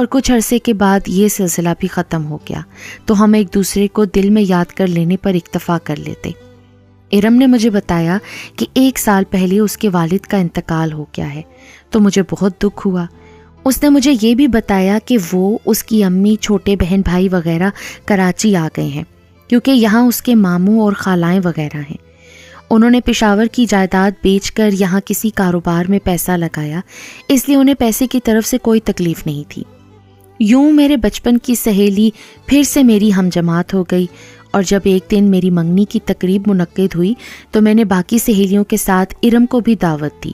اور کچھ عرصے کے بعد یہ سلسلہ بھی ختم ہو گیا تو ہم ایک دوسرے کو دل میں یاد کر لینے پر اکتفا کر لیتے۔ ارم نے مجھے بتایا کہ 1 سال پہلے اس کے والد کا انتقال ہو گیا ہے، تو مجھے بہت دکھ ہوا۔ اس نے مجھے یہ بھی بتایا کہ وہ، اس کی امی، چھوٹے بہن بھائی وغیرہ کراچی آ گئے ہیں، کیونکہ یہاں اس کے ماموں اور خالائیں وغیرہ ہیں۔ انہوں نے پشاور کی جائیداد بیچ کر یہاں کسی کاروبار میں پیسہ لگایا، اس لیے انہیں پیسے کی طرف سے کوئی تکلیف نہیں تھی۔ یوں میرے بچپن کی سہیلی پھر سے میری ہم جماعت ہو گئی، اور جب ایک دن میری منگنی کی تقریب منعقد ہوئی تو میں نے باقی سہیلیوں کے ساتھ ارم کو بھی دعوت دی۔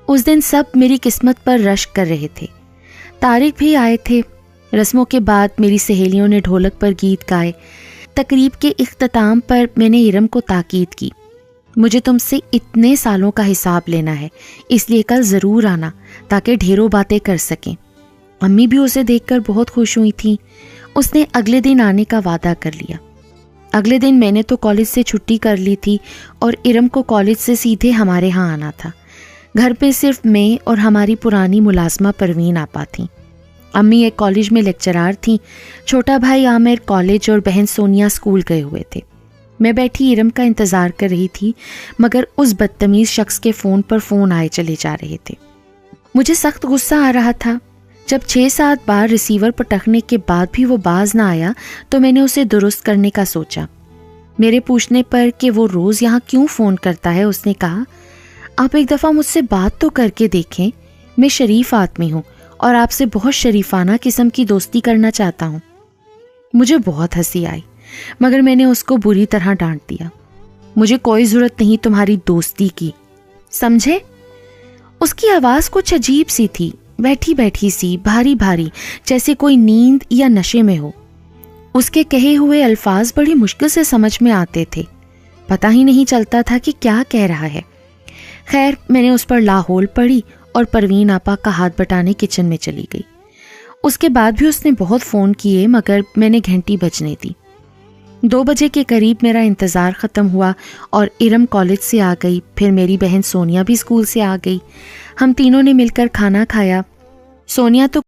اس دن سب میری قسمت پر رشک کر رہے تھے۔ طارق بھی آئے تھے۔ رسموں کے بعد میری سہیلیوں نے ڈھولک پر گیت گائے۔ تقریب کے اختتام پر میں نے ارم کو تاکید کی، مجھے تم سے اتنے سالوں کا حساب لینا ہے، اس لیے کل ضرور آنا تاکہ ڈھیروں باتیں کر سکیں۔ امی بھی اسے دیکھ کر بہت خوش ہوئی تھیں۔ اس نے اگلے دن آنے کا وعدہ کر لیا۔ اگلے دن میں نے تو کالج سے چھٹی کر لی تھی اور ارم کو کالج سے سیدھے ہمارے ہاں آنا تھا۔ گھر پہ صرف میں اور ہماری پرانی ملازمہ پروین آپا تھیں۔ امی ایک کالج میں لیکچرار تھیں، چھوٹا بھائی عامر کالج اور بہن سونیا اسکول گئے ہوئے تھے۔ میں بیٹھی ارم کا انتظار کر رہی تھی، مگر اس بدتمیز شخص کے فون پر فون آئے چلے جا رہے تھے۔ مجھے سخت غصہ آ رہا تھا۔ جب 6-7 بار ریسیور پٹکنے کے بعد بھی وہ باز نہ آیا تو میں نے اسے درست کرنے کا سوچا۔ میرے پوچھنے پر کہ وہ روز یہاں کیوں فون کرتا ہے، اس نے کہا، آپ ایک دفعہ مجھ سے بات تو کر کے دیکھیں، میں شریف آدمی ہوں اور آپ سے بہت شریفانہ قسم کی دوستی کرنا چاہتا ہوں۔ مجھے بہت ہنسی آئی، مگر میں نے اس کو بری طرح ڈانٹ دیا۔ مجھے کوئی ضرورت نہیں تمہاری دوستی کی، سمجھے؟ اس کی آواز کچھ عجیب سی تھی، بیٹھی بیٹھی سی، بھاری بھاری، جیسے کوئی نیند یا نشے میں ہو۔ اس کے کہے ہوئے الفاظ بڑی مشکل سے سمجھ میں آتے تھے، پتہ ہی نہیں چلتا تھا کہ کیا کہہ رہا ہے۔ خیر، میں نے اس پر لاہور پڑھی اور پروین آپا کا ہاتھ بٹانے کچن میں چلی گئی۔ اس کے بعد بھی اس نے بہت فون کیے، مگر میں نے گھنٹی بجنے دی۔ 2 بجے کے قریب میرا انتظار ختم ہوا اور ارم کالج سے آ گئی، پھر میری بہن سونیا بھی اسکول سے آ گئی۔ ہم تینوں نے مل کر کھانا کھایا۔ سونیا تو